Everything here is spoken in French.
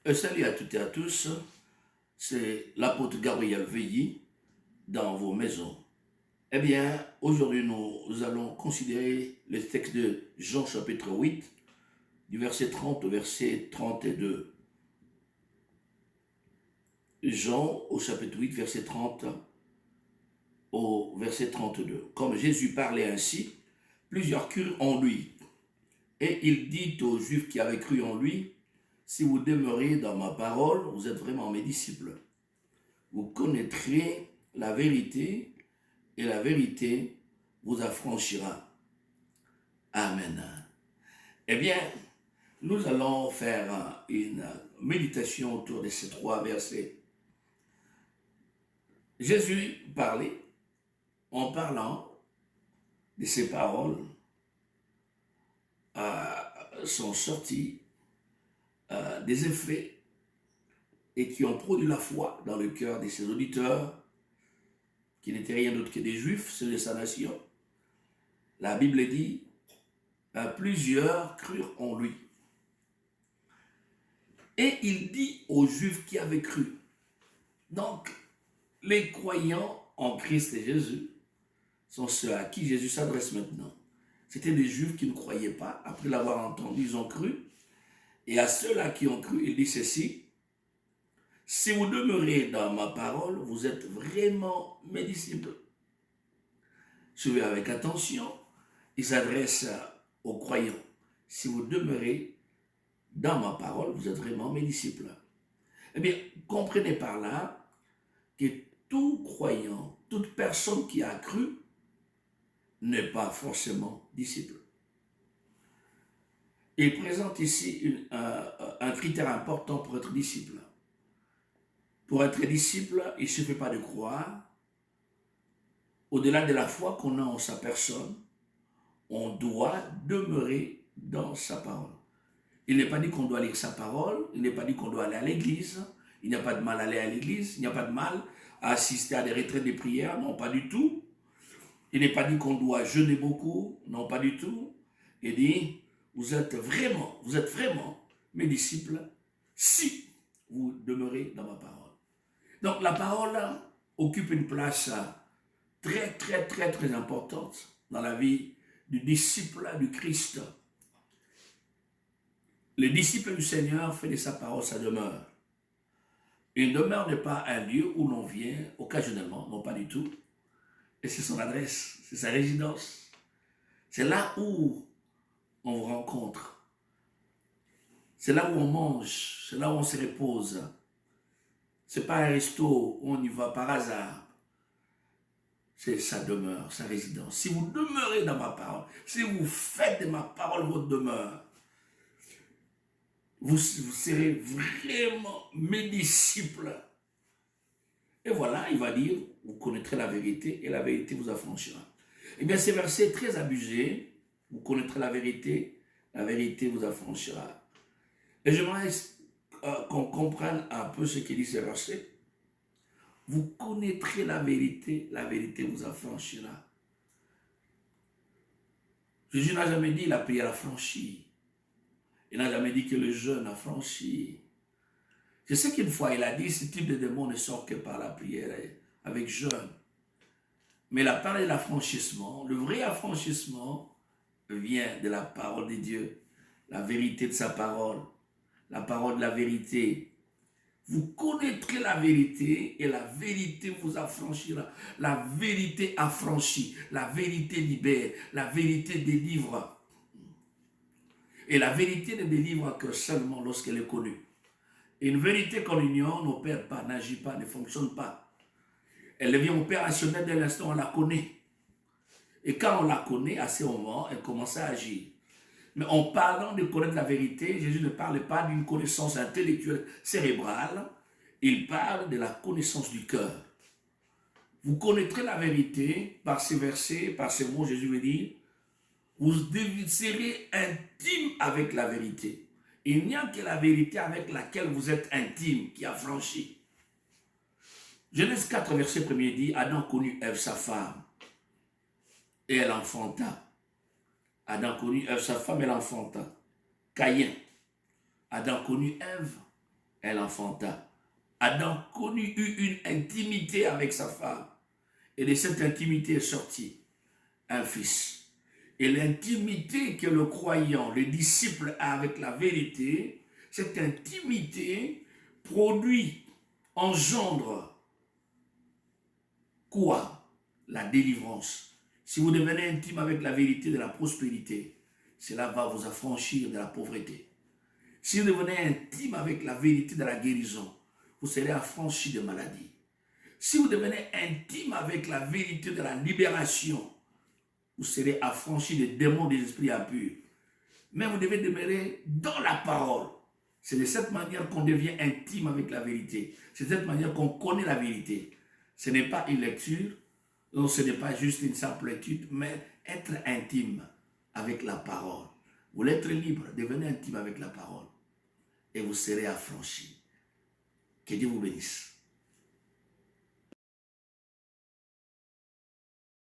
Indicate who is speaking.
Speaker 1: Salut à toutes et à tous, c'est l'apôtre Gabriel Veilly dans vos maisons. Eh bien, aujourd'hui nous allons considérer le texte de Jean chapitre 8, du verset 30 au verset 32. Jean au chapitre 8, verset 30 au verset 32. Comme Jésus parlait ainsi, plusieurs crurent en lui. Et il dit aux Juifs qui avaient cru en lui, si vous demeurez dans ma parole, vous êtes vraiment mes disciples. Vous connaîtrez la vérité et la vérité vous affranchira. Amen. Eh bien, nous allons faire une méditation autour de ces trois versets. Jésus parlait, en parlant de ces paroles, sont sortis des effets et qui ont produit la foi dans le cœur de ses auditeurs, qui n'étaient rien d'autre que des Juifs, ceux de sa nation. La Bible dit, plusieurs crurent en lui. Et il dit aux Juifs qui avaient cru. Donc, les croyants en Christ et Jésus sont ceux à qui Jésus s'adresse maintenant. C'était des Juifs qui ne croyaient pas. Après l'avoir entendu, ils ont cru. Et à ceux-là qui ont cru, il dit ceci. Si vous demeurez dans ma parole, vous êtes vraiment mes disciples. Suivez avec attention. Il s'adresse aux croyants. Si vous demeurez dans ma parole, vous êtes vraiment mes disciples. Eh bien, comprenez par là que tout croyant, toute personne qui a cru, n'est pas forcément disciple. Il présente ici un critère important pour être disciple. Pour être disciple, il ne suffit pas de croire. Au-delà de la foi qu'on a en sa personne, on doit demeurer dans sa parole. Il n'est pas dit qu'on doit lire sa parole, il n'est pas dit qu'on doit aller à l'église, il n'y a pas de mal à aller à l'église, il n'y a pas de mal à assister à des retraites de prière, non pas du tout. Il n'est pas dit qu'on doit jeûner beaucoup, non pas du tout. Il dit, vous êtes vraiment mes disciples si vous demeurez dans ma parole. Donc la parole occupe une place très importante dans la vie du disciple du Christ. Le disciple du Seigneur fait de sa parole sa demeure. Une demeure n'est pas un lieu où l'on vient occasionnellement, non pas du tout. Et c'est son adresse, c'est sa résidence. C'est là où on vous rencontre. C'est là où on mange, c'est là où on se repose. C'est pas un resto où on y va par hasard. C'est sa demeure, sa résidence. Si vous demeurez dans ma parole, si vous faites de ma parole votre demeure, vous serez vraiment mes disciples. Et voilà, il va dire, vous connaîtrez la vérité et la vérité vous affranchira. Eh bien, ces versets très abusés, vous connaîtrez la vérité vous affranchira. Et j'aimerais qu'on comprenne un peu ce qu'il dit ces versets. Vous connaîtrez la vérité vous affranchira. Jésus n'a jamais dit la prière affranchie. Il n'a jamais dit que le jeûne affranchit. Je sais qu'une fois il a dit ce type de démon ne sort que par la prière avec jeûne. Mais la parole de l'affranchissement, le vrai affranchissement vient de la parole de Dieu, la vérité de sa parole, la parole de la vérité. Vous connaîtrez la vérité et la vérité vous affranchira. La vérité affranchit, la vérité libère, la vérité délivre. Et la vérité ne délivre que seulement lorsqu'elle est connue. Une vérité qu'on ignore n'opère pas, n'agit pas, ne fonctionne pas. Elle devient opérationnelle dès l'instant où on la connaît. Et quand on la connaît, à ce moment, elle commence à agir. Mais en parlant de connaître la vérité, Jésus ne parle pas d'une connaissance intellectuelle cérébrale, il parle de la connaissance du cœur. Vous connaîtrez la vérité par ces versets, par ces mots, Jésus veut dire, vous serez intime avec la vérité. Il n'y a que la vérité avec laquelle vous êtes intime qui affranchit. Genèse 4, verset 1 dit, Adam connut Ève, sa femme, et elle enfanta. Adam connut Ève, sa femme, elle enfanta. Caïn. Adam connut Ève, elle enfanta. Adam eut une intimité avec sa femme. Et de cette intimité est sorti un fils. Et l'intimité que le croyant, le disciple a avec la vérité, cette intimité produit, engendre quoi? La délivrance. Si vous devenez intime avec la vérité de la prospérité, cela va vous affranchir de la pauvreté. Si vous devenez intime avec la vérité de la guérison, vous serez affranchi de maladies. Si vous devenez intime avec la vérité de la libération, vous serez affranchi des démons des esprits impurs. Mais vous devez demeurer dans la parole. C'est de cette manière qu'on devient intime avec la vérité. C'est de cette manière qu'on connaît la vérité. Ce n'est pas une lecture, non, ce n'est pas juste une simple étude, mais être intime avec la parole. Vous voulez être libre, devenez intime avec la parole. Et vous serez affranchi. Que Dieu vous bénisse.